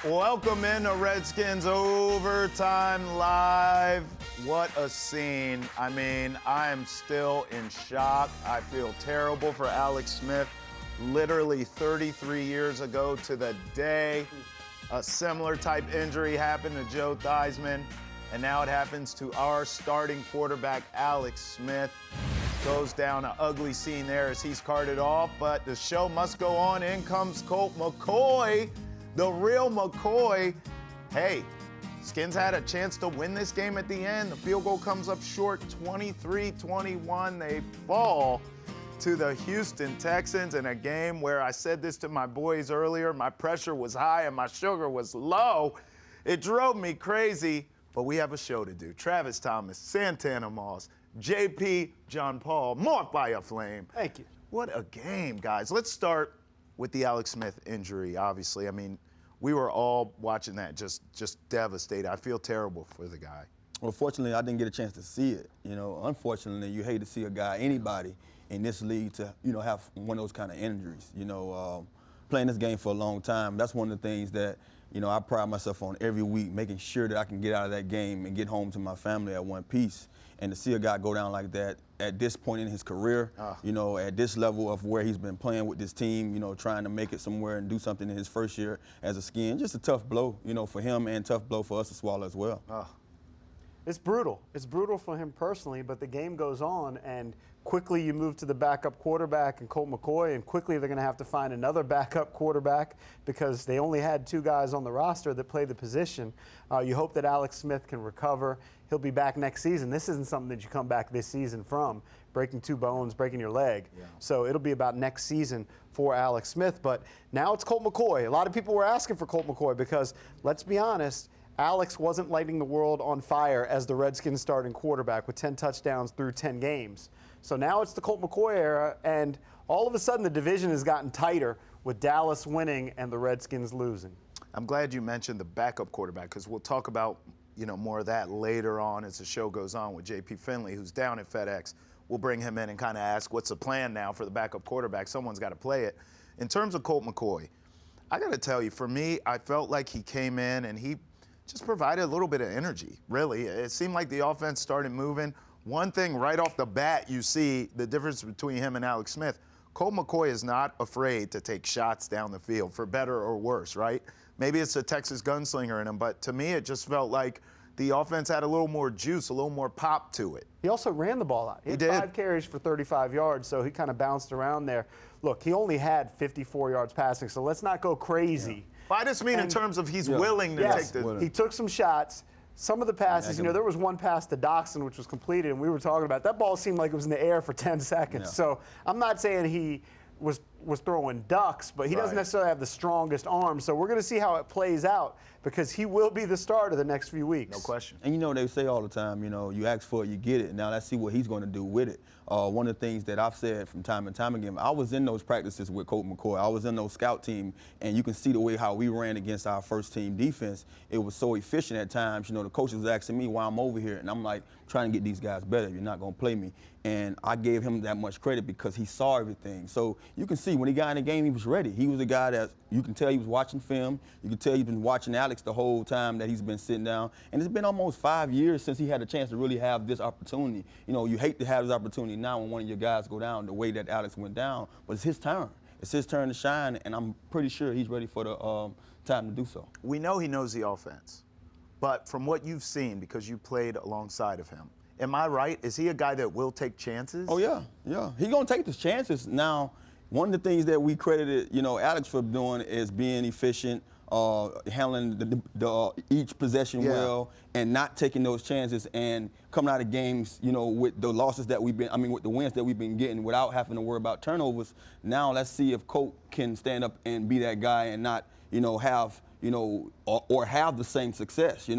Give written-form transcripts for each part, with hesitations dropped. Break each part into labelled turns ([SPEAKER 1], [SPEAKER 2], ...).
[SPEAKER 1] Welcome into Redskins Overtime Live. What a scene. I mean, I am still in shock. I feel terrible for Alex Smith. Literally 33 years ago to the day, a similar type injury happened to Joe Theismann, and now it happens to our starting quarterback, Alex Smith. Goes down an ugly scene there as he's carted off, but the show must go on. In comes Colt McCoy. The real McCoy. Hey, Skins had a chance to win this game at the end. The field goal comes up short, 23-21. They fall to the Houston Texans in a game where I said this to my boys earlier. My pressure was high and my sugar was low. It drove me crazy, but we have a show to do. Travis Thomas, Santana Moss, JP, John Paul, Mark by a Flaim.
[SPEAKER 2] Thank you.
[SPEAKER 1] What a game, guys. Let's start with the Alex Smith injury, obviously. I mean, we were all watching that just devastated. I feel terrible for the guy.
[SPEAKER 3] Well, fortunately, I didn't get a chance to see it. You know, unfortunately, you hate to see a guy, anybody in this league to, have one of those kind of injuries. Playing this game for a long time, that's one of the things that, I pride myself on every week, making sure that I can get out of that game and get home to my family at one piece. And to see a guy go down like that at this point in his career, at this level of where he's been playing with this team, trying to make it somewhere and do something in his first year as a Skin, just a tough blow, for him and tough blow for us to swallow as well.
[SPEAKER 2] It's brutal. It's brutal for him personally, but the game goes on, and quickly you move to the backup quarterback and Colt McCoy, and quickly they're going to have to find another backup quarterback because they only had 2 guys on the roster that play the position. You hope that Alex Smith can recover. He'll be back next season. This isn't something that you come back this season from, breaking 2 bones, breaking your leg. Yeah. So it'll be about next season for Alex Smith. But now it's Colt McCoy. A lot of people were asking for Colt McCoy because, let's be honest, Alex wasn't lighting the world on fire as the Redskins starting quarterback with 10 touchdowns through 10 games. So now it's the Colt McCoy era, and all of a sudden the division has gotten tighter with Dallas winning and the Redskins losing.
[SPEAKER 1] I'm glad you mentioned the backup quarterback because we'll talk about more of that later on as the show goes on with JP Finley, who's down at FedEx. We'll bring him in and kind of ask what's the plan now for the backup quarterback. Someone's got to play it. In terms of Colt McCoy, I got to tell you, for me, I felt like he came in and he just provided a little bit of energy, really. It seemed like the offense started moving. One thing right off the bat, you see the difference between him and Alex Smith. Colt McCoy is not afraid to take shots down the field, for better or worse, right? Maybe it's the Texas gunslinger in him, but to me it just felt like the offense had a little more juice, a little more pop to it.
[SPEAKER 2] He also ran the ball out. He had 5 carries for 35 yards, so he kind of bounced around there. Look, he only had 54 yards passing, so let's not go crazy.
[SPEAKER 1] Yeah. But I just mean in terms of he's willing to take the...
[SPEAKER 2] He took some shots. Some of the passes, there was one pass to Doxson which was completed, and we were talking about that ball seemed like it was in the air for 10 seconds. Yeah. So I'm not saying he was throwing ducks, but he doesn't necessarily have the strongest arm. So we're going to see how it plays out because he will be the starter the next few weeks.
[SPEAKER 1] No question.
[SPEAKER 3] And they say all the time, you ask for it, you get it. Now let's see what he's going to do with it. One of the things that I've said from time and time again, I was in those practices with Colt McCoy. I was in those scout team, and you can see the way how we ran against our first team defense. It was so efficient at times. The coaches was asking me why I'm over here, and I'm like, trying to get these guys better. You're not going to play me. And I gave him that much credit because he saw everything. So you can see when he got in the game, he was ready. He was a guy that you can tell he was watching film. You can tell he's been watching Alex the whole time that he's been sitting down. And it's been almost 5 years since he had a chance to really have this opportunity. You hate to have this opportunity now when one of your guys go down the way that Alex went down, but it's his turn. It's his turn to shine, and I'm pretty sure he's ready for the time to do so.
[SPEAKER 1] We know he knows the offense, but from what you've seen, because you played alongside of him, am I right? Is he a guy that will take chances?
[SPEAKER 3] Oh, yeah. He's going to take the chances. Now, one of the things that we credited, Alex for doing is being efficient, handling each possession well, and not taking those chances and coming out of games, with the losses that with the wins that we've been getting without having to worry about turnovers. Now let's see if Colt can stand up and be that guy and not, have, or have the same success.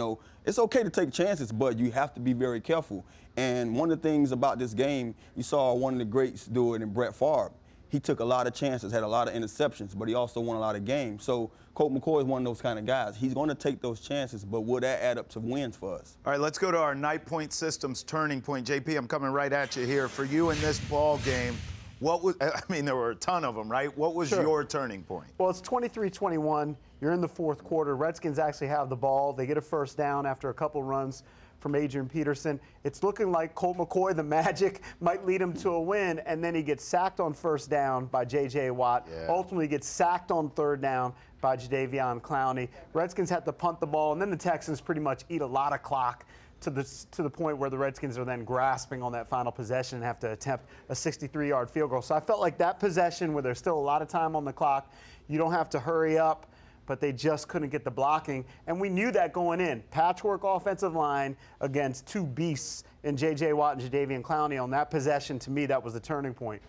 [SPEAKER 3] It's okay to take chances, but you have to be very careful. And one of the things about this game, you saw one of the greats do it in Brett Favre. He took a lot of chances, had a lot of interceptions, but he also won a lot of games. So Colt McCoy is one of those kind of guys. He's going to take those chances, but will that add up to wins for us?
[SPEAKER 1] All right, let's go to our Night Point Systems turning point. JP, I'm coming right at you here. For you in this ball game, What was, I mean, there were a ton of them, right? What was your turning point?
[SPEAKER 2] Well, it's 23-21. You're in the fourth quarter. Redskins actually have the ball. They get a first down after a couple runs from Adrian Peterson. It's looking like Colt McCoy, the Magic, might lead him to a win, and then he gets sacked on first down by J.J. Watt.
[SPEAKER 1] Yeah.
[SPEAKER 2] Ultimately gets sacked on third down by Jadeveon Clowney. Redskins had to punt the ball, and then the Texans pretty much eat a lot of clock to the point where the Redskins are then grasping on that final possession and have to attempt a 63-yard field goal. So I felt like that possession where there's still a lot of time on the clock, you don't have to hurry up, but they just couldn't get the blocking. And we knew that going in. Patchwork offensive line against two beasts in J.J. Watt and Jadeveon Clowney on that possession. To me, that was the turning point.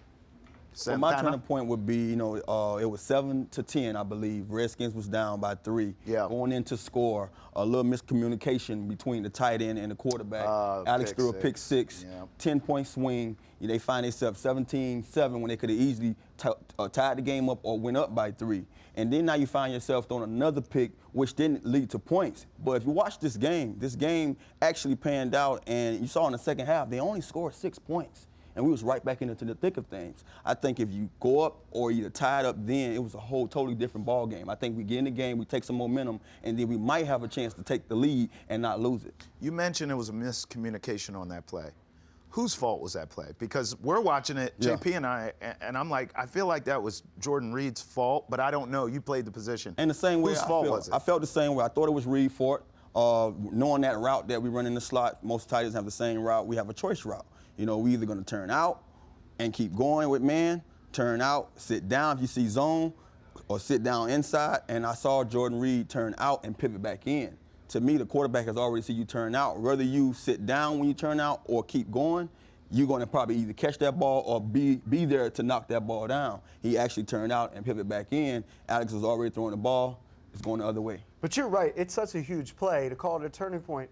[SPEAKER 3] Well, my turning point would be, it was 7-10, I believe. Redskins was down by 3.
[SPEAKER 1] Yeah.
[SPEAKER 3] Going into score, a little miscommunication between the tight end and the quarterback. Alex threw a pick six, 10-point swing. They find themselves 17-7 when they could have easily tied the game up or went up by 3. And then now you find yourself throwing another pick, which didn't lead to points. But if you watch this game actually panned out, and you saw in the second half, they only scored 6 points. And we was right back into the thick of things. I think if you go up or either tied up then, it was a whole totally different ball game. I think we get in the game, we take some momentum, and then we might have a chance to take the lead and not lose it.
[SPEAKER 1] You mentioned it was a miscommunication on that play. Whose fault was that play? Because we're watching it, JP and I, and I'm like, I feel like that was Jordan Reed's fault, but I don't know. You played the position.
[SPEAKER 3] And the same way,
[SPEAKER 1] whose fault was it?
[SPEAKER 3] I felt the same way. I thought it was Reed for it. Knowing that route that we run in the slot, most tight ends have the same route. We have a choice route. We either going to turn out and keep going with man, turn out, sit down if you see zone, or sit down inside. And I saw Jordan Reed turn out and pivot back in. To me, the quarterback has already seen you turn out. Whether you sit down when you turn out or keep going, you're going to probably either catch that ball or be there to knock that ball down. He actually turned out and pivot back in. Alex was already throwing the ball. It's going the other way.
[SPEAKER 2] But you're right. It's such a huge play to call it a turning point.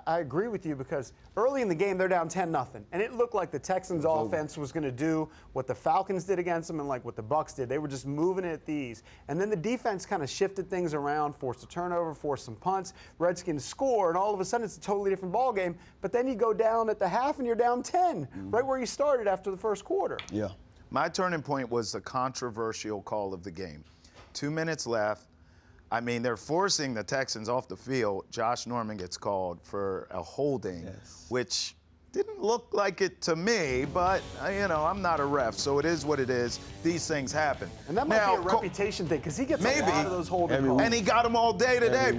[SPEAKER 2] I agree with you because early in the game, they're down 10-0. And it looked like the Texans' offense was going to do what the Falcons did against them and like what the Bucs did. They were just moving at these. And then the defense kind of shifted things around, forced a turnover, forced some punts. Redskins score, and all of a sudden it's a totally different ball game. But then you go down at the half and you're down 10, right where you started after the first quarter.
[SPEAKER 3] Yeah.
[SPEAKER 1] My turning point was the controversial call of the game. 2 minutes left. I mean, they're forcing the Texans off the field. Josh Norman gets called for a holding, which didn't look like it to me, but, I'm not a ref, so it is what it is. These things happen.
[SPEAKER 2] And that might be a reputation thing, because he gets a lot of those holding calls.
[SPEAKER 1] And he got them all day today,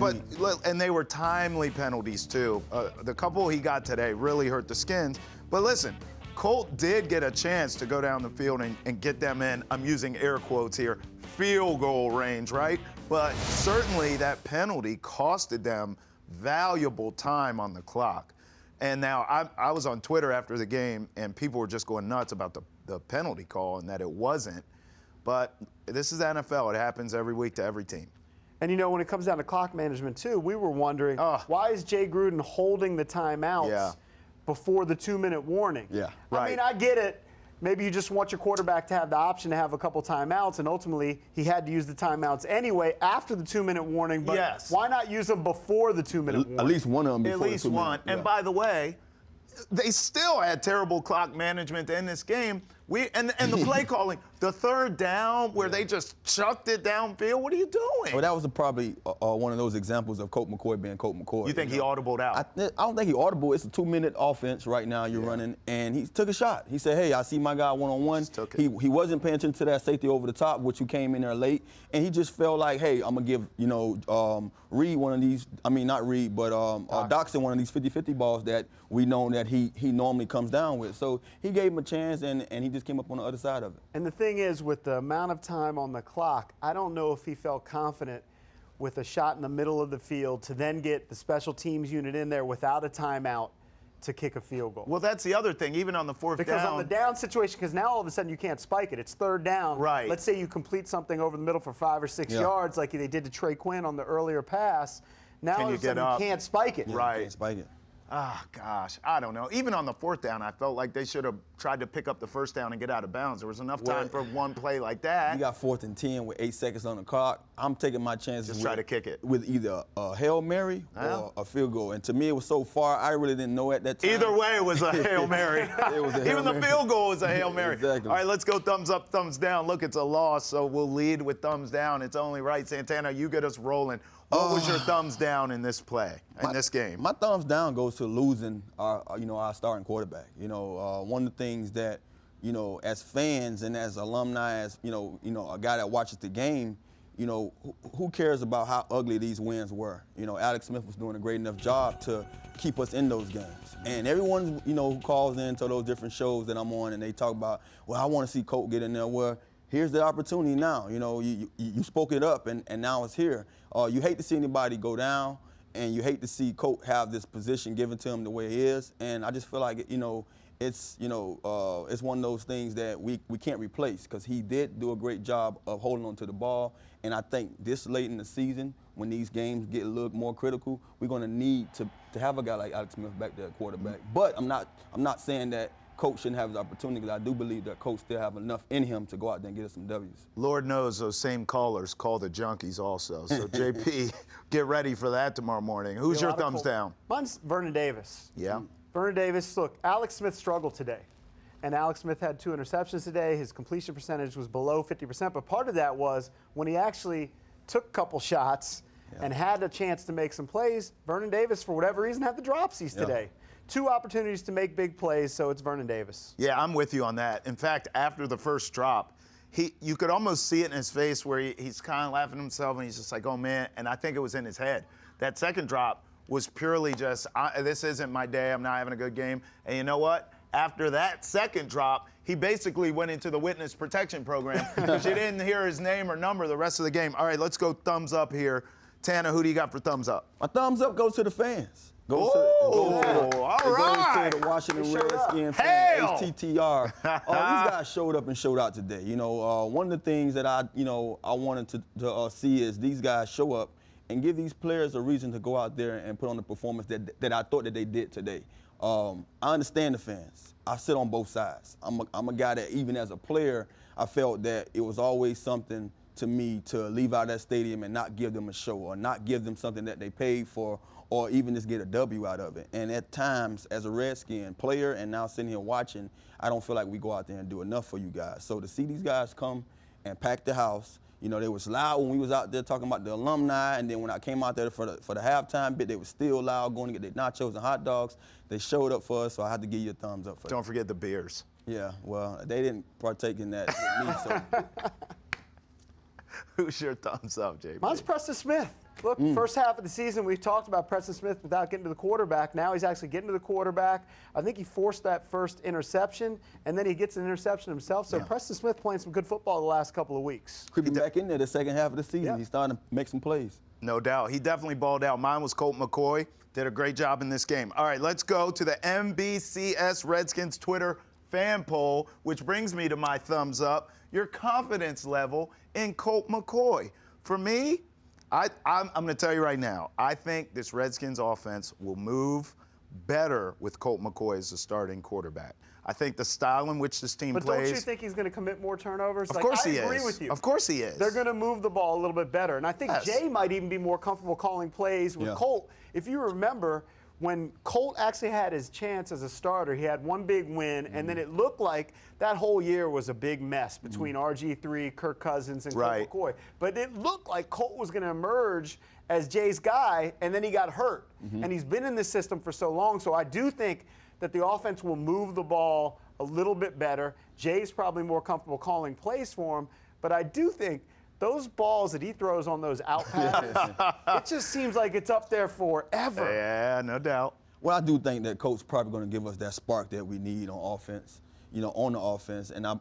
[SPEAKER 1] and they were timely penalties, too. The couple he got today really hurt the Skins. But listen, Colt did get a chance to go down the field and get them in, I'm using air quotes here, field goal range, right? But certainly that penalty costed them valuable time on the clock. And now I was on Twitter after the game, and people were just going nuts about the penalty call and that it wasn't. But this is NFL. It happens every week to every team.
[SPEAKER 2] And, when it comes down to clock management, too, we were wondering, why is Jay Gruden holding the timeouts before the 2-minute warning?
[SPEAKER 3] Yeah,
[SPEAKER 2] I mean, I get it. Maybe you just want your quarterback to have the option to have a couple timeouts, and ultimately he had to use the timeouts anyway after the 2-minute warning. But why not use them before the 2-minute warning?
[SPEAKER 3] At least one of them before
[SPEAKER 1] At least one. And by the way, they still had terrible clock management in this game. And the play calling, the third down where they just chucked it downfield. What are you doing?
[SPEAKER 3] Well, that was probably one of those examples of Colt McCoy being Colt McCoy.
[SPEAKER 1] You think he audibled out?
[SPEAKER 3] I don't think he audible. It's a 2-minute offense right now you're running, and he took a shot. He said, hey, I see my guy one-on-one. He wasn't paying attention to that safety over the top, which you came in there late, and he just felt like, hey, I'm going to give, Reed one of these, not Reed, but Doxson one of these 50-50 balls that we know that he normally comes down with. So he gave him a chance, and he just came up on the other side of it.
[SPEAKER 2] And the thing is, with the amount of time on the clock, I don't know if he felt confident with a shot in the middle of the field to then get the special teams unit in there without a timeout to kick a field goal.
[SPEAKER 1] Well, that's the other thing, even on the fourth down.
[SPEAKER 2] Because on the down situation, because now all of a sudden you can't spike it. It's third down.
[SPEAKER 1] Right.
[SPEAKER 2] Let's say you complete something over the middle for 5 or 6 yards like they did to Trey Quinn on the earlier pass. Now all of a sudden you can't spike it.
[SPEAKER 1] Right.
[SPEAKER 3] Can't spike it.
[SPEAKER 1] Ah, gosh, I don't know. Even on the fourth down, I felt like they should have tried to pick up the first down and get out of bounds. There was enough time for one play like that.
[SPEAKER 3] You got 4th and 10 with 8 seconds on the clock. I'm taking my chances.
[SPEAKER 1] Just try to kick it.
[SPEAKER 3] With either a Hail Mary or a field goal. And to me, it was so far, I really didn't know at that time.
[SPEAKER 1] Either way, it was a Hail Mary.
[SPEAKER 3] It was a Hail
[SPEAKER 1] Even
[SPEAKER 3] Mary.
[SPEAKER 1] the field goal was a Hail Mary.
[SPEAKER 3] Exactly.
[SPEAKER 1] All right, let's go thumbs up, thumbs down. Look, it's a loss, so we'll lead with thumbs down. It's only right. Santana, you get us rolling. What was your thumbs down in this play, in this game?
[SPEAKER 3] My thumbs down goes to losing our starting quarterback. One of the things that, as fans and as alumni, as a guy that watches the game, who cares about how ugly these wins were? Alex Smith was doing a great enough job to keep us in those games. And everyone, who calls into those different shows that I'm on and they talk about, well, I want to see Colt get in there. Well, here's the opportunity now. You spoke it up and now it's here. You hate to see anybody go down, and you hate to see Colt have this position given to him the way it is. And I just feel like it's one of those things that we can't replace, because he did do a great job of holding on to the ball. And I think this late in the season, when these games get a little more critical, we're going to need to have a guy like Alex Smith back there at quarterback. But I'm not saying that Coach shouldn't have his opportunity, because I do believe that Coach still have enough in him to go out there and get us some W's.
[SPEAKER 1] Lord knows those same callers call the junkies also. So, JP, get ready for that tomorrow morning. Who's your thumbs down?
[SPEAKER 2] Mine's Vernon Davis.
[SPEAKER 1] Yeah.
[SPEAKER 2] Vernon Davis, look, Alex Smith struggled today. And Alex Smith had 2 interceptions today. His completion percentage was below 50%. But part of that was when he actually took a couple shots and had a chance to make some plays, Vernon Davis, for whatever reason, had the dropsies today. 2 opportunities to make big plays, so it's Vernon Davis.
[SPEAKER 1] Yeah, I'm with you on that. In fact, after the first drop, you could almost see it in his face where he's kind of laughing to himself, and he's just like, oh, man. And I think it was in his head. That second drop was purely just, this isn't my day. I'm not having a good game. And you know what? After that second drop, he basically went into the witness protection program because you didn't hear his name or number the rest of the game. All right, let's go thumbs up here. Tana, who do you got for thumbs up?
[SPEAKER 3] My thumbs up goes to the fans. Goes
[SPEAKER 1] all right.
[SPEAKER 3] to the Washington Redskins
[SPEAKER 1] Hail!
[SPEAKER 3] fans, HTTR. These guys showed up and showed out today. One of the things that I wanted to see is these guys show up and give these players a reason to go out there and put on the performance that I thought that they did today. I understand the fans. I sit on both sides. I'm a guy that, even as a player, I felt that it was always something to me to leave out that stadium and not give them a show, or not give them something that they paid for, or even just get a W out of it. And at times, as a Redskin player and now sitting here watching, I don't feel like we go out there and do enough for you guys. So to see these guys come and pack the house, they was loud when we was out there talking about the alumni, and then when I came out there for the halftime bit, they was still loud going to get their nachos and hot dogs. They showed up for us, so I had to give you a thumbs up for that.
[SPEAKER 1] Don't forget the beers.
[SPEAKER 3] Yeah, well, they didn't partake in that with me, so.
[SPEAKER 1] Who's your thumbs up, JP?
[SPEAKER 2] Mine's Preston Smith. Look, first half of the season, we've talked about Preston Smith without getting to the quarterback. Now he's actually getting to the quarterback. I think he forced that first interception, and then he gets an interception himself. So Preston Smith playing some good football the last couple of weeks.
[SPEAKER 3] Creeping back in there the second half of the season.
[SPEAKER 2] Yeah.
[SPEAKER 3] He's starting to make some plays.
[SPEAKER 1] No doubt. He definitely balled out. Mine was Colt McCoy. Did a great job in this game. All right, let's go to the MBCS Redskins Twitter fan poll, which brings me to my thumbs up. Your confidence level in Colt McCoy. For me, I'm going to tell you right now, I think this Redskins offense will move better with Colt McCoy as the starting quarterback. I think the style in which this team plays.
[SPEAKER 2] But don't you think he's going to commit more turnovers?
[SPEAKER 1] Of course he is.
[SPEAKER 2] I agree with you.
[SPEAKER 1] Of course he is.
[SPEAKER 2] They're going to move the ball a little bit better. And I think Jay might even be more comfortable calling plays with Colt. If you remember, when Colt actually had his chance as a starter, he had one big win, and then it looked like that whole year was a big mess between RG3, Kirk Cousins, and Colt McCoy. But it looked like Colt was going to emerge as Jay's guy, and then he got hurt. And he's been in this system for so long, so I do think that the offense will move the ball a little bit better. Jay's probably more comfortable calling plays for him, but I do think those balls that he throws on those out passes, it just seems like it's up there forever.
[SPEAKER 1] Yeah, no doubt.
[SPEAKER 3] Well, I do think that Coach's probably going to give us that spark that we need on offense, on the offense. And I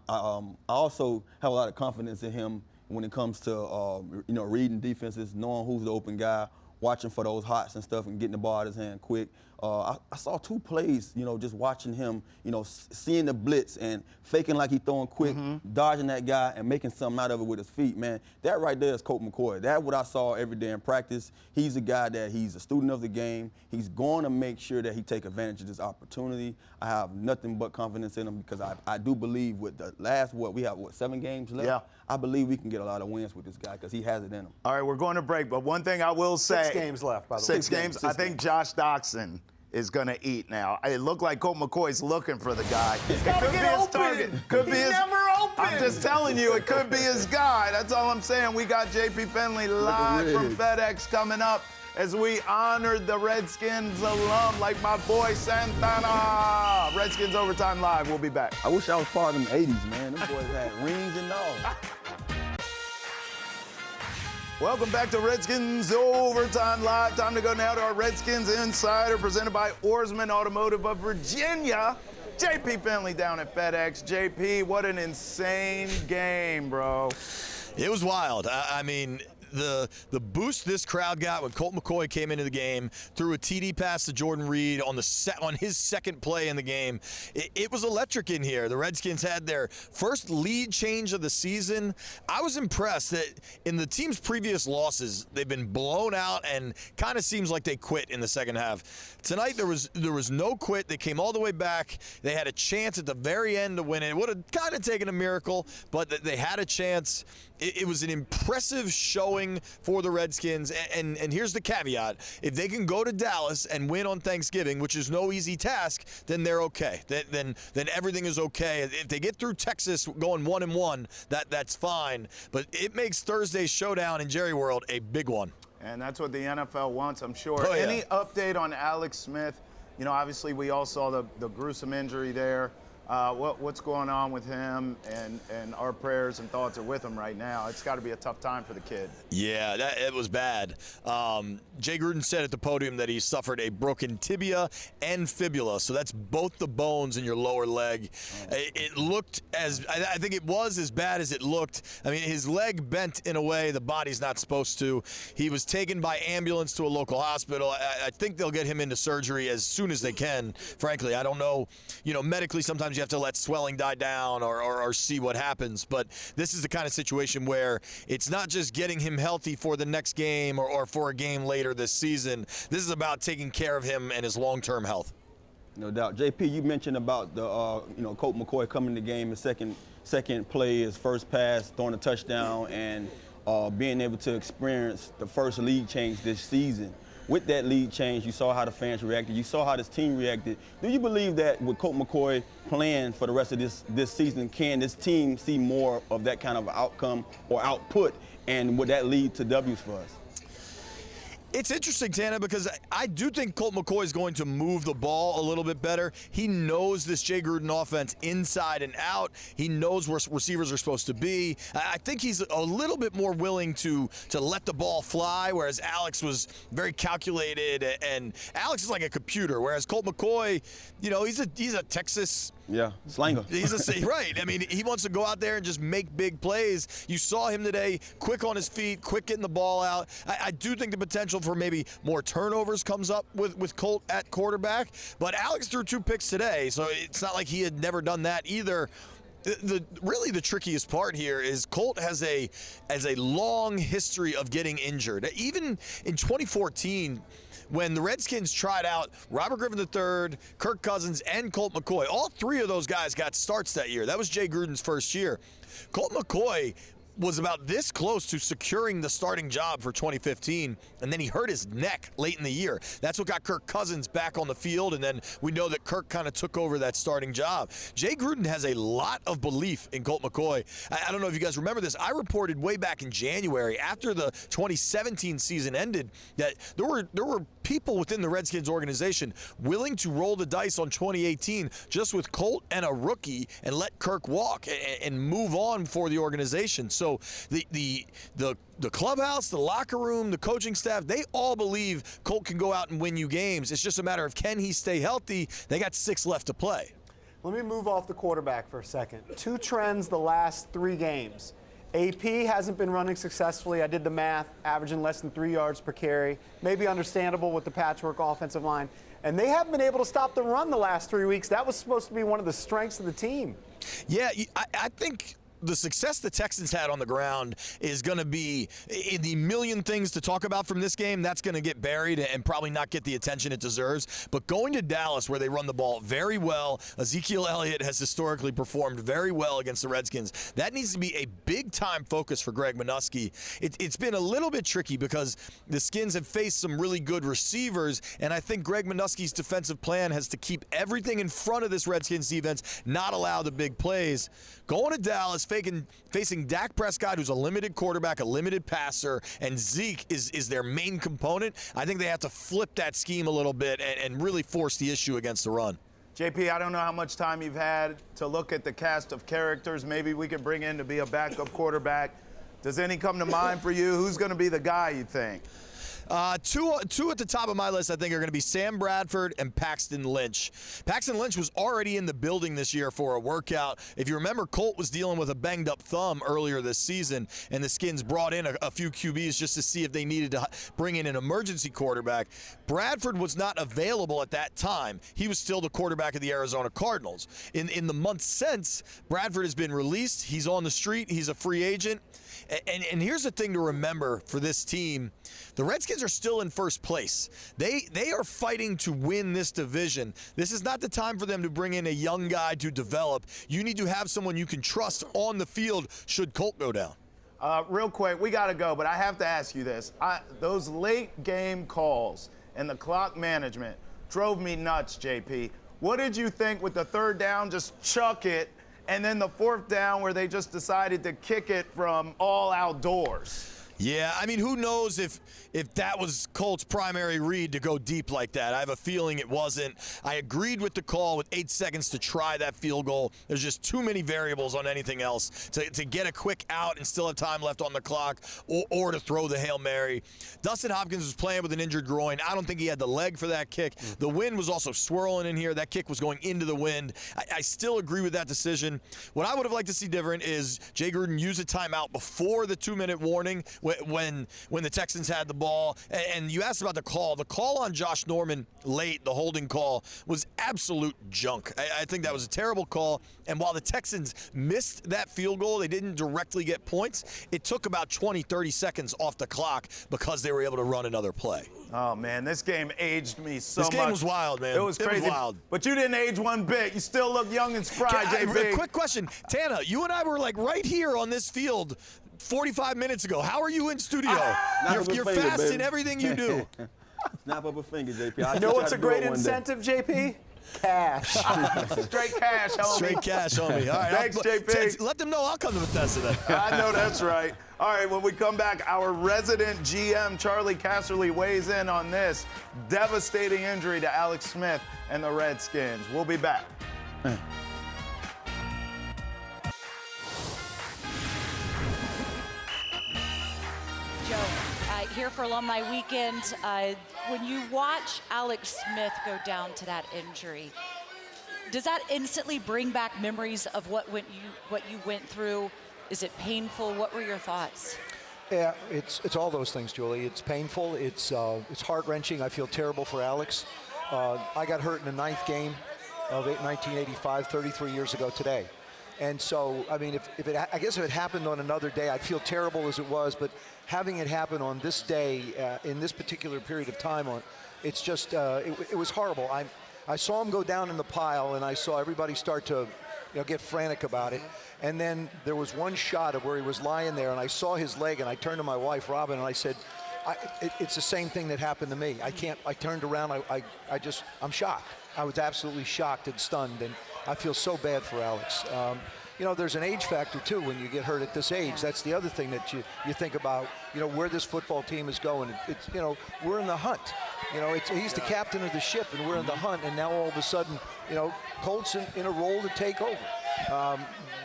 [SPEAKER 3] also have a lot of confidence in him when it comes to, reading defenses, knowing who's the open guy, watching for those hots and stuff and getting the ball out of his hand quick. I saw 2 plays, just watching him, seeing the blitz and faking like he's throwing quick, dodging that guy and making something out of it with his feet, man. That right there is Colt McCoy. That's what I saw every day in practice. He's a guy that he's a student of the game. He's going to make sure that he take advantage of this opportunity. I have nothing but confidence in him because I do believe with the last, we have 7 games left?
[SPEAKER 1] Yeah.
[SPEAKER 3] I believe we can get a lot of wins with this guy because he has it in him.
[SPEAKER 1] All right, we're going to break, but one thing I will say.
[SPEAKER 2] 6 games left, by the way.
[SPEAKER 1] 6 games. I think Josh Doxson is going to eat now. It looked like Colt McCoy's looking for the guy. It could be his target. Could be his.
[SPEAKER 2] Never open.
[SPEAKER 1] I'm just telling you, it could be his guy. That's all I'm saying. We got JP Finley live from FedEx coming up as we honored the Redskins alum like my boy Santana. Redskins Overtime Live. We'll be back.
[SPEAKER 3] I wish I was part of them 80s, man. Them boys had rings and all.
[SPEAKER 1] Welcome back to Redskins Overtime Live. Time to go now to our Redskins Insider presented by Oarsman Automotive of Virginia. JP Finley down at FedEx. JP, what an insane game, bro.
[SPEAKER 4] It was wild. I mean, the boost this crowd got when Colt McCoy came into the game, threw a TD pass to Jordan Reed on his second play in the game. It was electric in here. The Redskins had their first lead change of the season. I was impressed that in the team's previous losses, they've been blown out and kind of seems like they quit in the second half. Tonight there was no quit. They came all the way back. They had a chance at the very end to win it. It would have kind of taken a miracle, but they had a chance. It was an impressive showing for the Redskins, and here's the caveat. If they can go to Dallas and win on Thanksgiving, which is no easy task, then they're okay. Then everything is okay. If they get through Texas going 1-1, that's fine. But it makes Thursday's showdown in Jerry World a big one.
[SPEAKER 1] And that's what the NFL wants, I'm sure.
[SPEAKER 4] Oh, yeah.
[SPEAKER 1] Any update on Alex Smith? You know, obviously we all saw the gruesome injury there. What's going on with him, and our prayers and thoughts are with him right now. It's got to be a tough time for the kid.
[SPEAKER 4] Yeah, it was bad. Jay Gruden said at the podium that he suffered a broken tibia and fibula, so that's both the bones in your lower leg. It looked I think it was as bad as it looked. I mean, his leg bent in a way the body's not supposed to. He was taken by ambulance to a local hospital. I think they'll get him into surgery as soon as they can. Frankly, I don't know. You know, medically sometimes you have to let swelling die down or see what happens. But this is the kind of situation where it's not just getting him healthy for the next game or for a game later this season. This is about taking care of him and his long-term health.
[SPEAKER 3] No doubt. JP, you mentioned about the Colt McCoy coming to the game, his second play, his first pass, throwing a touchdown, and being able to experience the first lead change this season. With that lead change, you saw how the fans reacted. You saw how this team reacted. Do you believe that with Colt McCoy playing for the rest of this season, can this team see more of that kind of outcome or output, and would that lead to W's for us?
[SPEAKER 4] It's interesting, Tana, because I do think Colt McCoy is going to move the ball a little bit better. He knows this Jay Gruden offense inside and out. He knows where receivers are supposed to be. I think he's a little bit more willing to let the ball fly, whereas Alex was very calculated, and Alex is like a computer, whereas Colt McCoy, you know, he's a Texas.
[SPEAKER 3] Yeah, slanger.
[SPEAKER 4] Right. I mean, he wants to go out there and just make big plays. You saw him today, quick on his feet, quick getting the ball out. I do think the potential for maybe more turnovers comes up with Colt at quarterback. But Alex threw 2 picks today, so it's not like he had never done that either. Really the trickiest part here is Colt has a long history of getting injured. Even in 2014, when the Redskins tried out Robert Griffin III, Kirk Cousins, and Colt McCoy, all 3 of those guys got starts that year. That was Jay Gruden's first year. Colt McCoy was about this close to securing the starting job for 2015, and then he hurt his neck late in the year. That's what got Kirk Cousins back on the field, and then we know that Kirk kind of took over that starting job. Jay Gruden has a lot of belief in Colt McCoy. I don't know if you guys remember this. I reported way back in January, after the 2017 season ended, that there were people within the Redskins organization willing to roll the dice on 2018 just with Colt and a rookie and let Kirk walk and move on for the organization. So the clubhouse, the locker room, the coaching staff, they all believe Colt can go out and win you games. It's just a matter of, can he stay healthy? They got 6 left to play.
[SPEAKER 2] Let me move off the quarterback for a second. 2 trends the last 3 games. AP hasn't been running successfully. I did the math, averaging less than 3 yards per carry. Maybe understandable with the patchwork offensive line. and they haven't been able to stop the run the last 3 weeks. That was supposed to be one of the strengths of the team.
[SPEAKER 4] Yeah, I think the success the Texans had on the ground is going to be in the million things to talk about from this game. That's going to get buried and probably not get the attention it deserves. But going to Dallas, where they run the ball very well, Ezekiel Elliott has historically performed very well against the Redskins. That needs to be a big-time focus for Greg Minuski. It's been a little bit tricky because the Skins have faced some really good receivers, and I think Greg Minuski's defensive plan has to keep everything in front of this Redskins defense, not allow the big plays. Going to Dallas, facing Dak Prescott, who's a limited quarterback, a limited passer, and Zeke is their main component. I think they have to flip that scheme a little bit and really force the issue against the run.
[SPEAKER 1] JP, I don't know how much time you've had to look at the cast of characters maybe we could bring in to be a backup quarterback. Does any come to mind for you? Who's going to be the guy, you think?
[SPEAKER 4] Two at the top of my list, I think, are going to be Sam Bradford and Paxton Lynch. Paxton Lynch was already in the building this year for a workout. If you remember, Colt was dealing with a banged-up thumb earlier this season, and the Skins brought in a few QBs just to see if they needed to bring in an emergency quarterback. Bradford was not available at that time. He was still the quarterback of the Arizona Cardinals. In the months since, Bradford has been released. He's on the street. He's a free agent. And here's the thing to remember for this team. The Redskins are still in first place. They are fighting to win this division. This is not the time for them to bring in a young guy to develop. You need to have someone you can trust on the field should Colt go down.
[SPEAKER 1] Real quick, we got to go, but I have to ask you this. Those late game calls and the clock management drove me nuts, JP. What did you think with the third down, just chuck it, and then the fourth down where they just decided to kick it from all outdoors?
[SPEAKER 4] Yeah, I mean, who knows if that was Colt's primary read to go deep like that. I have a feeling it wasn't. I agreed with the call with 8 seconds to try that field goal. There's just too many variables on anything else to get a quick out and still have time left on the clock or to throw the Hail Mary. Dustin Hopkins was playing with an injured groin. I don't think he had the leg for that kick. The wind was also swirling in here. That kick was going into the wind. I still agree with that decision. What I would have liked to see different is Jay Gruden use a timeout before the 2-minute warning when the Texans had the ball. And you asked about the call. The call on Josh Norman late, the holding call, was absolute junk. I think that was a terrible call. And while the Texans missed that field goal, they didn't directly get points. It took about 20, 30 seconds off the clock because they were able to run another play.
[SPEAKER 1] Oh, man, this game aged me so much.
[SPEAKER 4] This game was wild, man.
[SPEAKER 1] It was crazy.
[SPEAKER 4] It was wild.
[SPEAKER 1] But you didn't age one bit. You still look young and spry, JP.
[SPEAKER 4] Quick question. Tana, you and I were like right here on this field 45 minutes ago. How are you in studio? You're fast in everything you do.
[SPEAKER 3] Snap up a finger, JP.
[SPEAKER 2] You know what's a great incentive, JP? Cash.
[SPEAKER 1] Straight cash, homie.
[SPEAKER 4] Straight cash, homie. All right.
[SPEAKER 1] Thanks, JP.
[SPEAKER 4] Let them know I'll come to Bethesda then.
[SPEAKER 1] I know that's right. All right, when we come back, our resident GM, Charlie Casserly, weighs in on this devastating injury to Alex Smith and the Redskins. We'll be back.
[SPEAKER 5] Joe, here for Alumni Weekend, when you watch Alex Smith go down to that injury, does that instantly bring back memories of what you went through? Is it painful? What were your thoughts?
[SPEAKER 6] Yeah, it's all those things, Julie. It's painful. It's heart-wrenching. I feel terrible for Alex. I got hurt in the 9th game of 1985, 33 years ago today. And so, I mean, I guess if it happened on another day, I'd feel terrible as it was. But having it happen on this day, in this particular period of time, it's just it was horrible. I saw him go down in the pile, and I saw everybody start to, get frantic about it. And then there was one shot of where he was lying there, and I saw his leg, and I turned to my wife, Robin, and I said, it's the same thing that happened to me. I turned around, I'm shocked. I was absolutely shocked and stunned, and I feel so bad for Alex. There's an age factor, too, when you get hurt at this age. That's the other thing that you think about, where this football team is going. It's we're in the hunt. He's the captain of the ship, and we're in the hunt, and now all of a sudden, Colt's in a role to take over.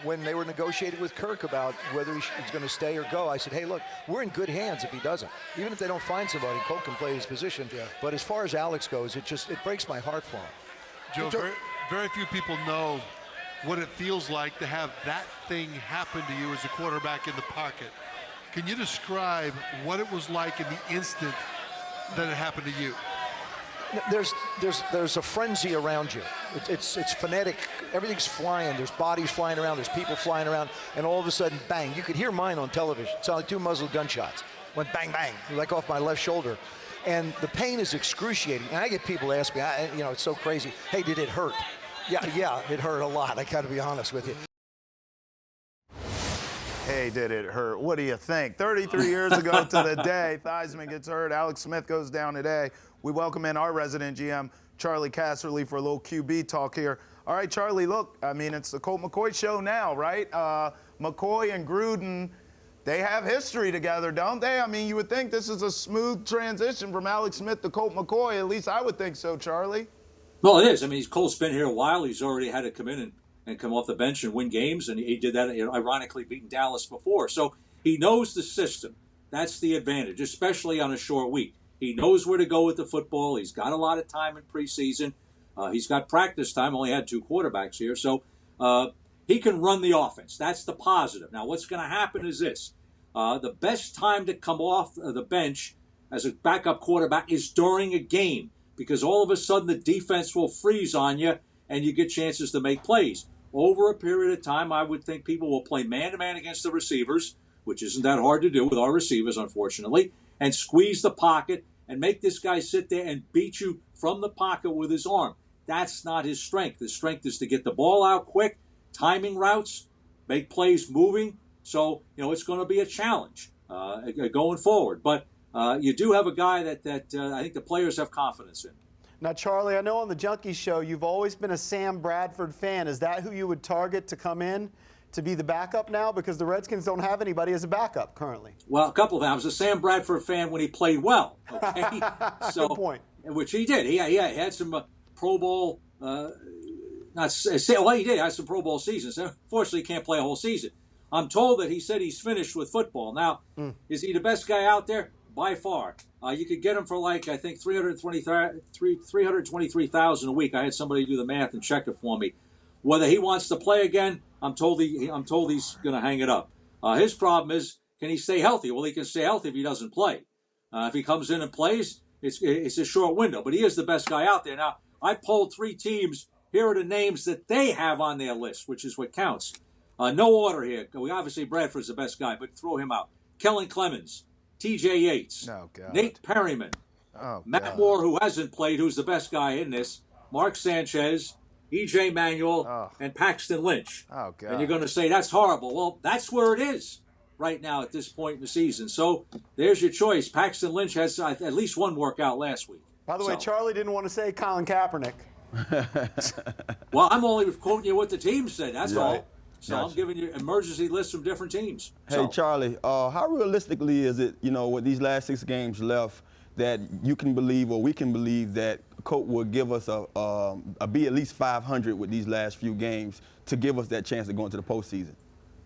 [SPEAKER 6] When they were negotiating with Kirk about whether he's going to stay or go, I said, hey, look, we're in good hands if he doesn't. Even if they don't find somebody, Colt can play his position. Yeah. But as far as Alex goes, it breaks my heart for him.
[SPEAKER 7] Joe, very few people know what it feels like to have that thing happen to you as a quarterback in the pocket. Can you describe what it was like in the instant that it happened to you?
[SPEAKER 6] there's a frenzy around you. It's frenetic. Everything's flying. There's bodies flying around. There's people flying around. And all of a sudden, bang. You could hear mine on television. It sounded like 2 muzzle gunshots. Went bang, bang, like off my left shoulder. And the pain is excruciating. And I get people ask me, it's so crazy. Hey, did it hurt? Yeah, it hurt a lot. I got to be honest with you.
[SPEAKER 1] Hey, did it hurt? What do you think? 33 years ago to the day, Theismann gets hurt. Alex Smith goes down today. We welcome in our resident GM, Charlie Casserly, for a little QB talk here. All right, Charlie, look, I mean, it's the Colt McCoy show now, right? McCoy and Gruden, they have history together, don't they? I mean, you would think this is a smooth transition from Alex Smith to Colt McCoy. At least I would think so, Charlie.
[SPEAKER 8] Well, it is. I mean, Colt's been here a while. He's already had to come in and come off the bench and win games, and he did that, ironically, beating Dallas before. So he knows the system. That's the advantage, especially on a short week. He knows where to go with the football. He's got a lot of time in preseason. He's got practice time. Only had 2 quarterbacks here. So he can run the offense. That's the positive. Now, what's going to happen is this. The best time to come off the bench as a backup quarterback is during a game, because all of a sudden the defense will freeze on you and you get chances to make plays. Over a period of time, I would think people will play man-to-man against the receivers, which isn't that hard to do with our receivers, unfortunately, and squeeze the pocket and make this guy sit there and beat you from the pocket with his arm. That's not his strength. His strength is to get the ball out quick, timing routes, make plays moving. So, it's going to be a challenge going forward. But you do have a guy that I think the players have confidence in.
[SPEAKER 2] Now, Charlie, I know on the Junkie Show you've always been a Sam Bradford fan. Is that who you would target to come in to be the backup now? Because the Redskins don't have anybody as a backup currently.
[SPEAKER 8] Well, a couple of them. I was a Sam Bradford fan when he played well. Okay?
[SPEAKER 2] Good point.
[SPEAKER 8] Which he did. He had some Pro Bowl. He did. He had some Pro Bowl seasons. Unfortunately, he can't play a whole season. I'm told that he said he's finished with football. Now, is he the best guy out there? By far. You could get him for I think $323,000 a week. I had somebody do the math and check it for me. Whether he wants to play again, I'm told he's going to hang it up. His problem is, can he stay healthy? Well, he can stay healthy if he doesn't play. If he comes in and plays, it's a short window. But he is the best guy out there. Now, I polled 3 teams. Here are the names that they have on their list, which is what counts. No order here. Obviously, Bradford's the best guy, but throw him out. Kellen Clemens, T.J. Yates, Nate Perryman, Matt Moore, who hasn't played, who's the best guy in this, Mark Sanchez, E.J. Manuel, and Paxton Lynch. And you're going to say, that's horrible. Well, that's where it is right now at this point in the season. So there's your choice. Paxton Lynch has at least 1 workout last week.
[SPEAKER 2] By the way, Charlie didn't want to say Colin Kaepernick.
[SPEAKER 8] Well, I'm only quoting you what the team said. That's all. So I'm giving you emergency lists from different teams.
[SPEAKER 3] Hey, Charlie, how realistically is it, with these last 6 games left, that you can believe, or we can believe, that Colt will give us a be at least 500 with these last few games to give us that chance to go into the postseason?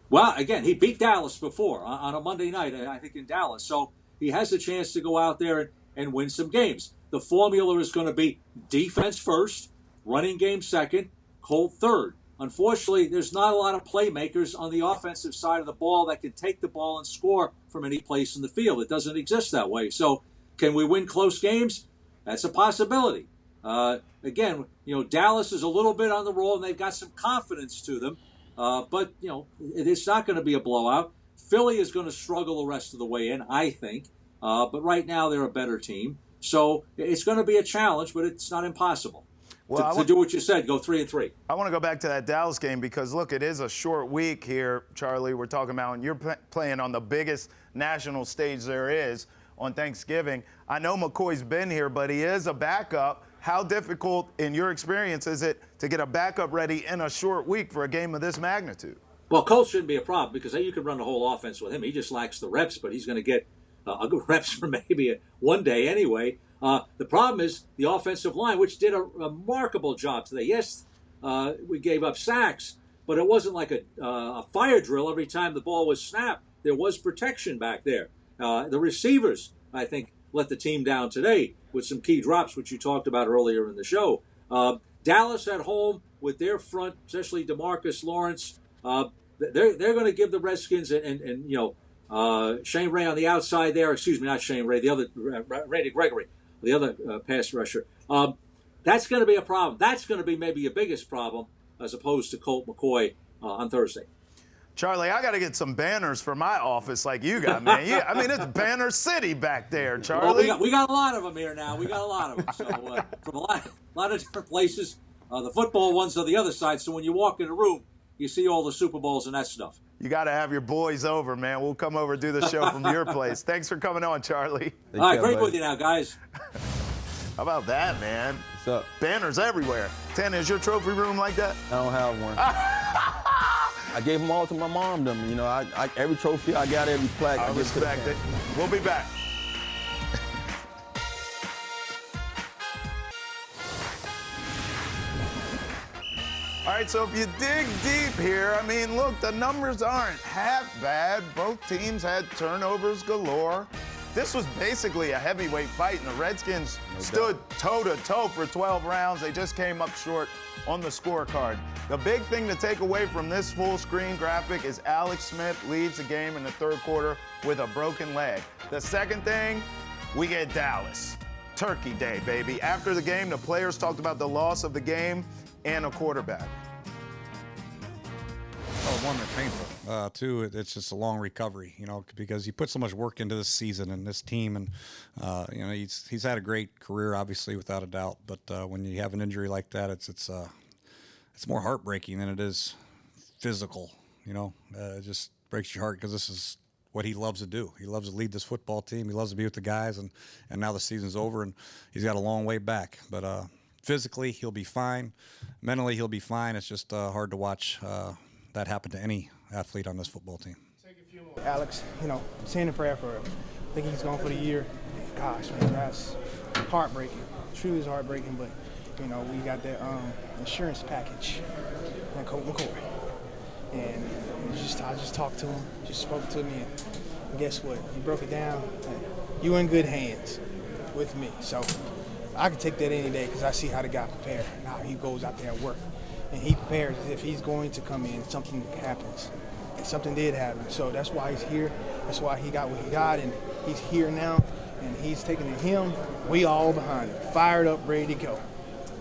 [SPEAKER 8] Well, again, he beat Dallas before on a Monday night, I think, in Dallas. So he has a chance to go out there and win some games. The formula is going to be defense first, running game second, Colt third. Unfortunately, there's not a lot of playmakers on the offensive side of the ball that can take the ball and score from any place in the field. It doesn't exist that way. So can we win close games? That's a possibility. Again, Dallas is a little bit on the roll, and they've got some confidence to them. But, it's not going to be a blowout. Philly is going to struggle the rest of the way in, I think. But right now they're a better team. So it's going to be a challenge, but it's not impossible. Well, to do what you said, go 3-3.
[SPEAKER 1] I want to go back to that Dallas game because, look, it is a short week here, Charlie. We're talking about, and you're playing on the biggest national stage there is on Thanksgiving. I know McCoy's been here, but he is a backup. How difficult, in your experience, is it to get a backup ready in a short week for a game of this magnitude?
[SPEAKER 8] Well, Colt shouldn't be a problem because you can run the whole offense with him. He just lacks the reps, but he's going to get reps for maybe one day anyway. The problem is the offensive line, which did a remarkable job today. Yes, we gave up sacks, but it wasn't like a fire drill every time the ball was snapped. There was protection back there. The receivers, I think, let the team down today with some key drops, which you talked about earlier in the show. Dallas at home with their front, especially DeMarcus Lawrence, they're going to give the Redskins and Shane Ray on the outside there. Excuse me, not Shane Ray, the other Randy Gregory. the other pass rusher. That's going to be a problem. That's going to be maybe your biggest problem as opposed to Colt McCoy on Thursday.
[SPEAKER 1] Charlie, I got to get some banners for my office like you got, man. I mean, it's Banner City back there, Charlie.
[SPEAKER 8] Well, we got a lot of them here now. We got a lot of them. So from a lot of different places. The football ones are the other side. So when you walk in a room, you see all the Super Bowls and that stuff.
[SPEAKER 1] You got to have your boys over, man. We'll come over and do the show from your place. Thanks for coming on, Charlie.
[SPEAKER 8] All right, great with you now, guys.
[SPEAKER 1] How about that, man?
[SPEAKER 3] What's up?
[SPEAKER 1] Banners everywhere. Tana, is your trophy room like that?
[SPEAKER 3] I don't have one. I gave them all to my mom. You know, I every trophy I got, every plaque.
[SPEAKER 1] I respect it. We'll be back. All right, so if you dig deep here, I mean, look, the numbers aren't half bad. Both teams had turnovers galore. This was basically a heavyweight fight, and the Redskins stood toe-to-toe for 12 rounds. They just came up short on the scorecard. The big thing to take away from this full-screen graphic is Alex Smith leads the game in the third quarter with a broken leg. The second thing, we get Dallas. Turkey Day, baby. After the game, the players talked about the loss of the game and a quarterback.
[SPEAKER 9] Oh, one, they're painful. Two, it's just a long recovery, you know, because he put so much work into this season and this team, and you know, he's had a great career, obviously, without a doubt. But when you have an injury like that, it's more heartbreaking than it is physical. You know, it just breaks your heart because this is what he loves to do. He loves to lead this football team. He loves to be with the guys, and now the season's over, and he's got a long way back. But physically, he'll be fine. Mentally, he'll be fine. It's just hard to watch that happen to any athlete on this football team.
[SPEAKER 10] Alex, you know, saying a prayer for him. I think he's gone for the year. Gosh, man, that's heartbreaking. Truly is heartbreaking, but, you know, we got that insurance package, that Colt McCoy. And I just talked to him, just spoke to me, and guess what? He broke it down. You in good hands with me. So I can take that any day because I see how the guy prepared and how he goes out there and work. And he prepares as if he's going to come in and something happens. And something did happen. So that's why he's here. That's why he got what he got. And he's here now. And he's taking it him. We all behind him. Fired up, ready to go.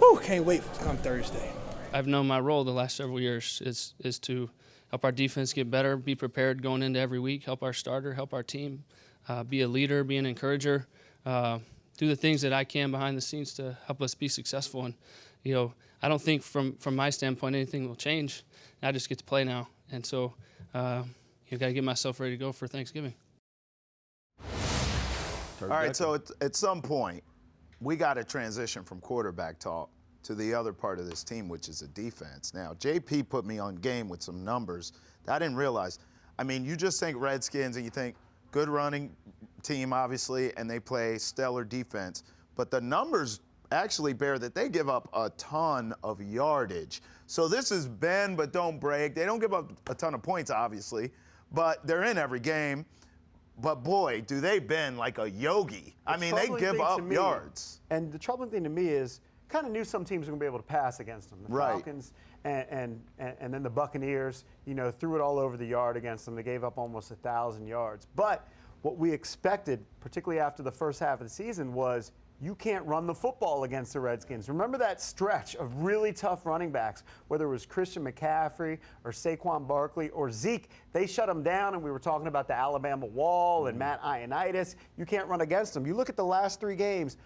[SPEAKER 10] Whew, can't wait to come Thursday.
[SPEAKER 11] I've known my role the last several years is to help our defense get better, be prepared going into every week, help our starter, help our team, be a leader, be an encourager, do the things that I can behind the scenes to help us be successful. And, you know, I don't think from my standpoint anything will change. I just get to play now. And so you got to get myself ready to go for Thanksgiving.
[SPEAKER 1] All right, so at some point, we got to transition from quarterback talk to the other part of this team, which is the defense. Now, JP put me on game with some numbers that I didn't realize. I mean, you just think Redskins and you think good running team, obviously, and they play stellar defense. But the numbers actually bear that they give up a ton of yardage. So this is bend but don't break. They don't give up a ton of points, obviously, but they're in every game. But boy, do they bend like a yogi. I mean, they give up yards.
[SPEAKER 2] And the troubling thing to me is, kind of knew some teams were going to be able to pass against them. The Falcons and then the Buccaneers, you know, threw it all over the yard against them. They gave up almost 1,000 yards. But what we expected, particularly after the first half of the season, was you can't run the football against the Redskins. Remember that stretch of really tough running backs, whether it was Christian McCaffrey or Saquon Barkley or Zeke, they shut them down, and we were talking about the Alabama wall and Matt Ioannidis. You can't run against them. You look at the last 3 games,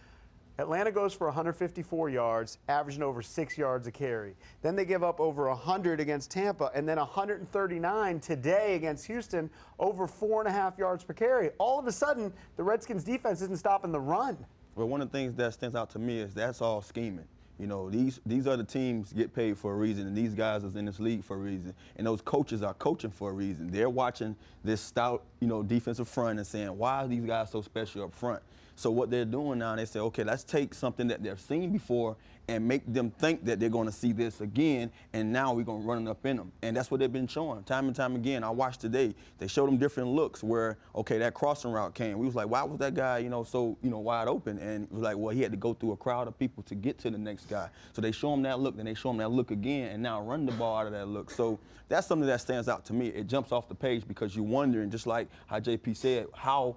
[SPEAKER 2] Atlanta goes for 154 yards, averaging over 6 yards a carry. Then they give up over 100 against Tampa, and then 139 today against Houston, over 4.5 yards per carry. All of a sudden, the Redskins defense isn't stopping the run.
[SPEAKER 3] Well, one of the things that stands out to me is that's all scheming. You know, these other teams get paid for a reason, and these guys are in this league for a reason. And those coaches are coaching for a reason. They're watching this stout, you know, defensive front and saying, why are these guys so special up front? So what they're doing now, they say, okay, let's take something that they've seen before and make them think that they're going to see this again, and now we're going to run it up in them. And that's what they've been showing time and time again. I watched today. They showed them different looks where, okay, that crossing route came. We was like, why was that guy, you know, so, you know, wide open? And it was like, well, he had to go through a crowd of people to get to the next guy. So they show him that look, then they show him that look again, and now run the ball out of that look. So that's something that stands out to me. It jumps off the page because you're wondering, just like how JP said, how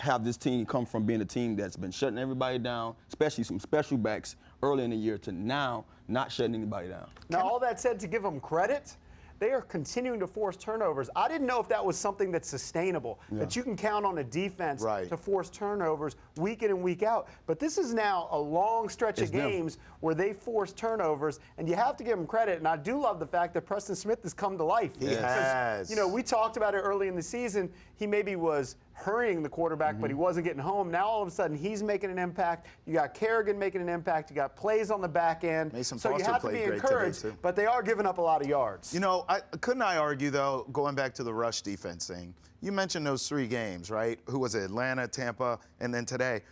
[SPEAKER 3] have this team come from being a team that's been shutting everybody down, especially some special backs early in the year, to now not shutting anybody down.
[SPEAKER 2] Now, all that said, to give them credit, they are continuing to force turnovers. I didn't know if that was something that's sustainable, that you can count on a defense to force turnovers week in and week out. But this is now a long stretch of games where they force turnovers, and you have to give them credit. And I do love the fact that Preston Smith has come to life.
[SPEAKER 1] He has.
[SPEAKER 2] You know, we talked about it early in the season. He maybe was hurrying the quarterback, but he wasn't getting home. Now all of a sudden he's making an impact. You got Kerrigan making an impact. You got plays on the back end.
[SPEAKER 1] Mason
[SPEAKER 2] so you
[SPEAKER 1] Foster
[SPEAKER 2] have to
[SPEAKER 1] played
[SPEAKER 2] be
[SPEAKER 1] great
[SPEAKER 2] encouraged,
[SPEAKER 1] today, too.
[SPEAKER 2] but they are giving up a lot of yards.
[SPEAKER 1] You know, couldn't I argue, though, going back to the rush defense thing, you mentioned those 3 games, right? Who was it? Atlanta, Tampa, and then today.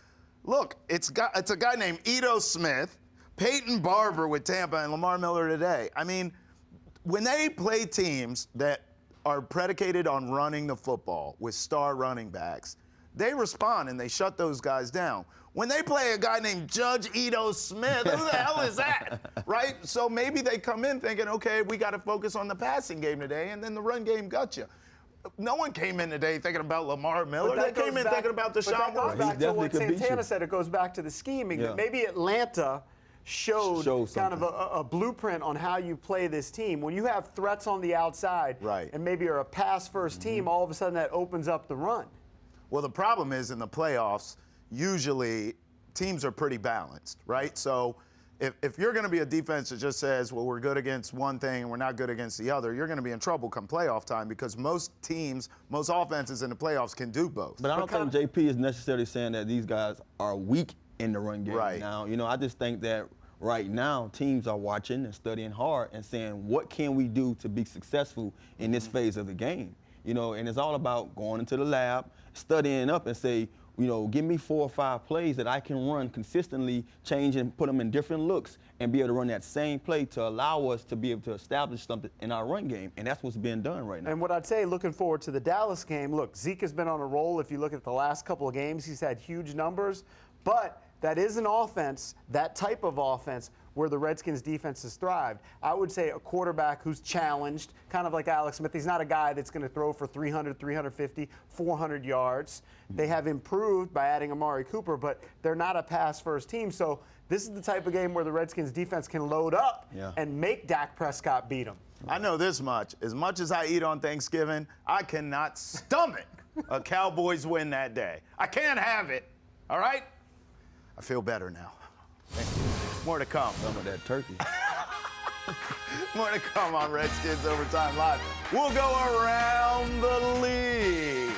[SPEAKER 1] Look, it's a guy named Ito Smith, Peyton Barber with Tampa, and Lamar Miller today. I mean, when they play teams that are predicated on running the football with star running backs, they respond and they shut those guys down. When they play a guy named Judge Ito Smith, who the hell is that, right? So maybe they come in thinking, okay, we got to focus on the passing game today, and then the run game got you. No one came in today thinking about Lamar Miller. They came in thinking about Deshaun
[SPEAKER 2] Watson. Back to what Santana said, it goes back to the scheming.
[SPEAKER 3] Yeah.
[SPEAKER 2] Maybe Atlanta showed kind of a blueprint on how you play this team. When you have threats on the outside and maybe you're a pass-first team, all of a sudden that opens up the run.
[SPEAKER 1] Well, the problem is in the playoffs, usually teams are pretty balanced, right? So if you're going to be a defense that just says, well, we're good against one thing and we're not good against the other, you're going to be in trouble come playoff time because most teams, most offenses in the playoffs can do both.
[SPEAKER 3] But I don't think JP is necessarily saying that these guys are weak in the run game now. You know, I just think that right now teams are watching and studying hard and saying, what can we do to be successful in this phase of the game? You know, and it's all about going into the lab, studying up and say, you know, give me 4 or 5 plays that I can run consistently, change and put them in different looks and be able to run that same play to allow us to be able to establish something in our run game. And that's what's being done right now.
[SPEAKER 2] And what I'd say, looking forward to the Dallas game, look, Zeke has been on a roll. If you look at the last couple of games, he's had huge numbers. But that is an offense, that type of offense, where the Redskins defense has thrived. I would say a quarterback who's challenged, kind of like Alex Smith. He's not a guy that's going to throw for 300, 350, 400 yards. They have improved by adding Amari Cooper, but they're not a pass-first team. So this is the type of game where the Redskins defense can load up and make Dak Prescott beat them.
[SPEAKER 1] I know this much. As much as I eat on Thanksgiving, I cannot stomach a Cowboys win that day. I can't have it, all right? I feel better now. More to come.
[SPEAKER 3] Some of that turkey.
[SPEAKER 1] More to come on Redskins Overtime Live. We'll go around the league.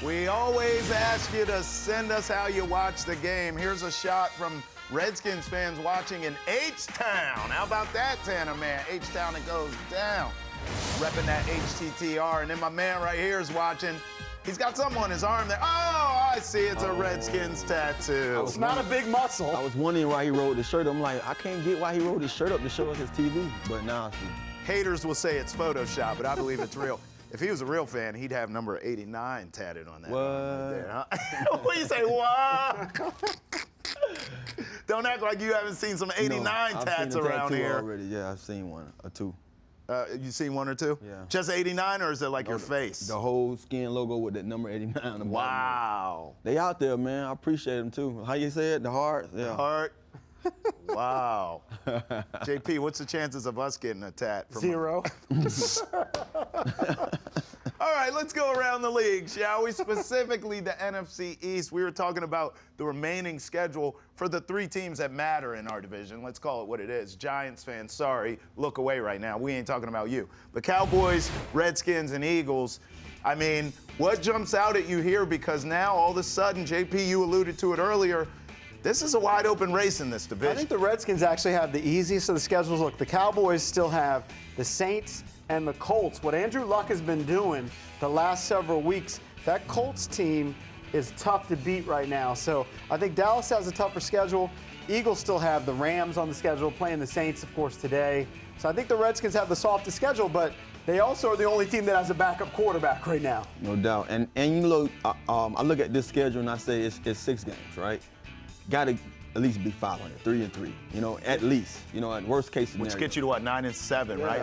[SPEAKER 1] We always ask you to send us how you watch the game. Here's a shot from Redskins fans watching in H-Town. How about that, Tanner, man? H-Town, it goes down. Repping that HTTR. And then my man right here is watching. He's got something on his arm there. Oh, I see. It's a Redskins tattoo.
[SPEAKER 2] It's not a big muscle.
[SPEAKER 3] I was wondering why he rolled his shirt up. I'm like, I can't get why he rolled his shirt up to show us his TV. But now I see.
[SPEAKER 1] Haters will say it's Photoshop, but I believe it's real. If he was a real fan, he'd have number 89 tatted on that.
[SPEAKER 3] What?
[SPEAKER 1] Right there, huh? What do you say? What? Don't act like you haven't seen some 89 tats around here.
[SPEAKER 3] Already. Yeah, I've seen one or two.
[SPEAKER 1] You seen one or two?
[SPEAKER 3] Yeah.
[SPEAKER 1] Just 89, or is it like your face?
[SPEAKER 3] The whole skin logo with that number 89 on the bottom.
[SPEAKER 1] Wow.
[SPEAKER 3] They out there, man. I appreciate them too. How you say it? The heart? Yeah.
[SPEAKER 1] The heart. Wow. JP, what's the chances of us getting a tat? From
[SPEAKER 2] 0.
[SPEAKER 1] All right, let's go around the league, shall we? Specifically the NFC East. We were talking about the remaining schedule for the 3 teams that matter in our division. Let's call it what it is. Giants fans, sorry, look away right now. We ain't talking about you. But Cowboys, Redskins, and Eagles, I mean, what jumps out at you here? Because now all of a sudden, JP, you alluded to it earlier, this is a wide open race in this division.
[SPEAKER 2] I think the Redskins actually have the easiest of the schedules. Look, the Cowboys still have the Saints and the Colts. What Andrew Luck has been doing the last several weeks, that Colts team is tough to beat right now. So I think Dallas has a tougher schedule. Eagles still have the Rams on the schedule, playing the Saints, of course, today. So I think the Redskins have the softest schedule, but they also are the only team that has a backup quarterback right now.
[SPEAKER 3] No doubt. And you look, I look at this schedule and I say it's 6 games, right? Got to at least be 500, 3-3. You know, at least. You know, at worst case scenario.
[SPEAKER 1] Which gets you to what, 9-7, right?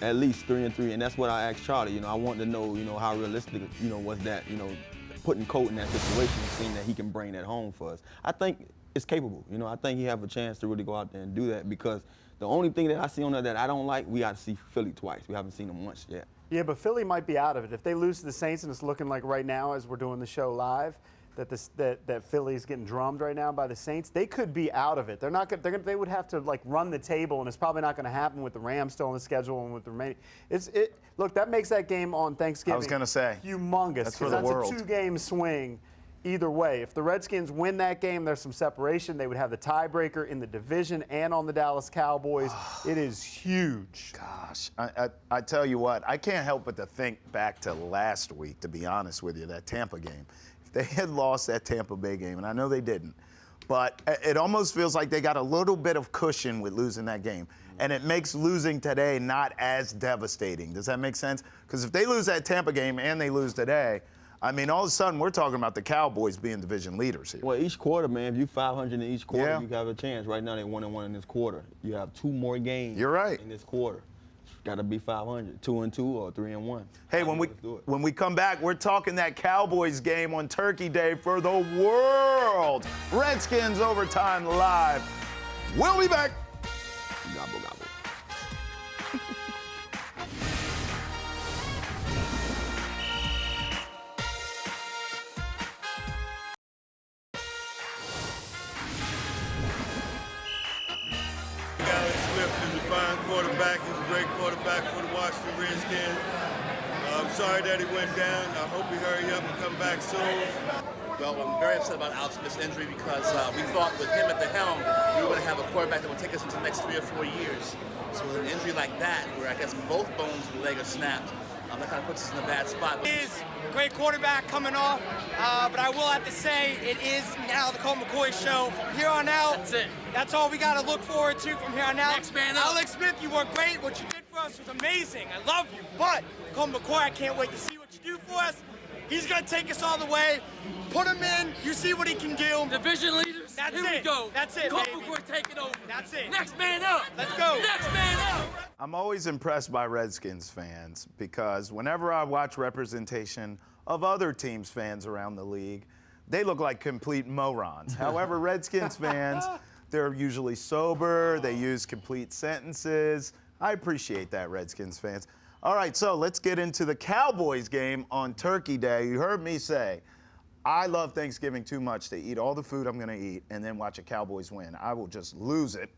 [SPEAKER 3] At least 3-3, and that's what I asked Charlie. You know, I wanted to know, you know, how realistic, you know, was that, you know, putting Colt in that situation and seeing that he can bring that home for us. I think it's capable. You know, I think he have a chance to really go out there and do that, because the only thing that I see on there that I don't like, we got to see Philly twice. We haven't seen them once yet.
[SPEAKER 2] Yeah, but Philly might be out of it. If they lose to the Saints, and it's looking like right now as we're doing the show live, that Philly's getting drummed right now by the Saints, they could be out of it. They're not. They would have to like run the table, and it's probably not going to happen with the Rams still on the schedule and with the remaining. Look, that makes that game on Thanksgiving.
[SPEAKER 1] I was going to say
[SPEAKER 2] humongous.
[SPEAKER 1] That's for the world.
[SPEAKER 2] That's a 2-game swing. Either way, if the Redskins win that game, there's some separation. They would have the tiebreaker in the division and on the Dallas Cowboys. It is huge.
[SPEAKER 1] Gosh, I tell you what, I can't help but to think back to last week, to be honest with you, that Tampa game. If they had lost that Tampa Bay game, and I know they didn't, but it almost feels like they got a little bit of cushion with losing that game. And it makes losing today not as devastating. Does that make sense? Because if they lose that Tampa game and they lose today, I mean, all of a sudden, we're talking about the Cowboys being division leaders here.
[SPEAKER 3] Well, each quarter, man, if you're 500 in each quarter, you have a chance. Right now, they're 1-1 in this quarter. You have 2 more games.
[SPEAKER 1] You're right.
[SPEAKER 3] In this quarter. Got to be 500, 2-2 or 3-1.
[SPEAKER 1] Hey, when we come back, we're talking that Cowboys game on Turkey Day for the world. Redskins Overtime Live. We'll be back.
[SPEAKER 3] Gobble, gobble.
[SPEAKER 12] Quarterback. He's a great quarterback for the Washington Redskins. I'm sorry that he went down. I hope he hurry up and come back soon.
[SPEAKER 13] Well, I'm very upset about Alex Smith's injury because we thought with him at the helm, we were going to have a quarterback that would take us into the next 3 or 4 years. So with an injury like that, where I guess both bones of the leg are snapped, that kind of puts us in a bad spot.
[SPEAKER 14] He is a great quarterback coming off, but I will have to say it is now the Colt McCoy show. From here on out, that's it. That's all we got to look forward to from here on out.
[SPEAKER 13] Next man up.
[SPEAKER 14] Alex Smith, you were great. What you did for us was amazing. I love you. But Colt McCoy, I can't wait to see what you do for us. He's going to take us all the way. Put him in. You see what he can do.
[SPEAKER 13] Division leaders.
[SPEAKER 14] That's
[SPEAKER 13] Here
[SPEAKER 14] it.
[SPEAKER 13] we go.
[SPEAKER 14] That's it,
[SPEAKER 13] Colt
[SPEAKER 14] baby.
[SPEAKER 13] McCoy taking over.
[SPEAKER 14] That's it.
[SPEAKER 13] Next man up.
[SPEAKER 14] Let's go.
[SPEAKER 13] Next man up.
[SPEAKER 1] I'm always impressed by Redskins fans because whenever I watch representation of other teams' fans around the league, they look like complete morons. However, Redskins fans, they're usually sober. They use complete sentences. I appreciate that, Redskins fans. All right, so let's get into the Cowboys game on Turkey Day. You heard me say, I love Thanksgiving too much to eat all the food I'm going to eat and then watch a Cowboys win. I will just lose it.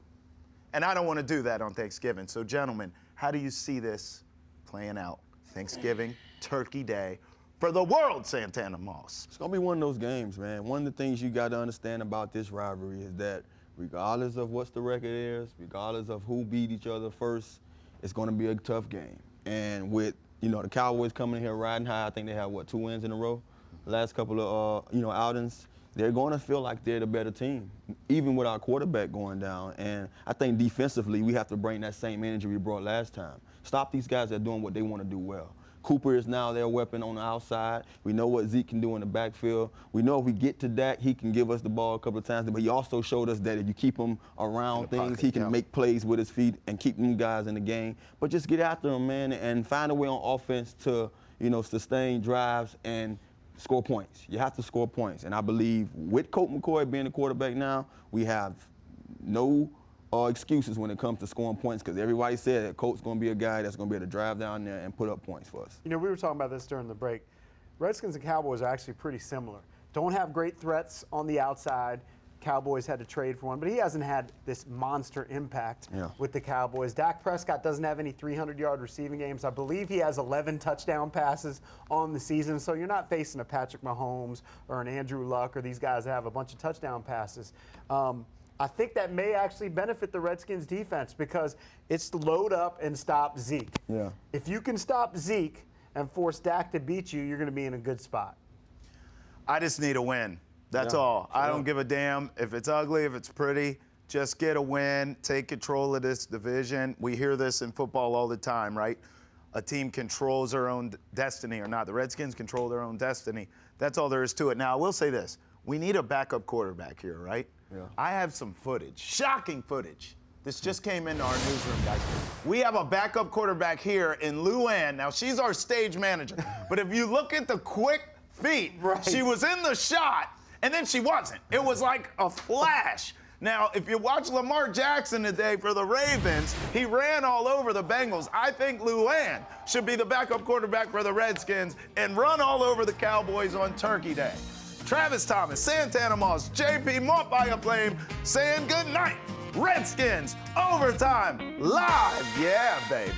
[SPEAKER 1] And I don't want to do that on Thanksgiving. So, gentlemen, how do you see this playing out? Thanksgiving, Turkey Day, for the world, Santana Moss.
[SPEAKER 3] It's going to be one of those games, man. One of the things you got to understand about this rivalry is that regardless of what the record is, regardless of who beat each other first, it's going to be a tough game. And with, you know, the Cowboys coming here riding high, I think they have, 2 wins in a row? The last couple of, outings. They're going to feel like they're the better team, even with our quarterback going down. And I think defensively, we have to bring that same energy we brought last time. Stop these guys that are doing what they want to do well. Cooper is now their weapon on the outside. We know what Zeke can do in the backfield. We know if we get to Dak, he can give us the ball a couple of times. But he also showed us that if you keep him around things,
[SPEAKER 1] pocket,
[SPEAKER 3] he can make plays with his feet and keep them guys in the game. But just get after them, man, and find a way on offense to, sustain drives and score points. You have to score points. And I believe with Colt McCoy being the quarterback now, we have no excuses when it comes to scoring points because everybody said that Colt's going to be a guy that's going to be able to drive down there and put up points for us.
[SPEAKER 2] We were talking about this during the break. Redskins and Cowboys are actually pretty similar. Don't have great threats on the outside. Cowboys had to trade for one, but he hasn't had this monster impact with the Cowboys. Dak Prescott doesn't have any 300-yard receiving games. I believe he has 11 touchdown passes on the season, so you're not facing a Patrick Mahomes or an Andrew Luck or these guys that have a bunch of touchdown passes. I think that may actually benefit the Redskins defense because it's load up and stop Zeke.
[SPEAKER 3] Yeah.
[SPEAKER 2] If you can stop Zeke and force Dak to beat you, you're going to be in a good spot.
[SPEAKER 1] I just need a win. That's all. I don't give a damn if it's ugly, if it's pretty. Just get a win. Take control of this division. We hear this in football all the time, right? A team controls their own destiny or not. The Redskins control their own destiny. That's all there is to it. Now, I will say this. We need a backup quarterback here, right? I have some footage, shocking footage. This just came into our newsroom, guys. We have a backup quarterback here in Luann. Now, she's our stage manager. But if you look at the quick feet, she was in the shot, and then she wasn't. It was like a flash. Now, if you watch Lamar Jackson today for the Ravens, he ran all over the Bengals. I think Luann should be the backup quarterback for the Redskins and run all over the Cowboys on Turkey Day. Travis Thomas, Santana Moss, JP Montbaya Flaim saying good night. Redskins, overtime, live. Yeah, baby.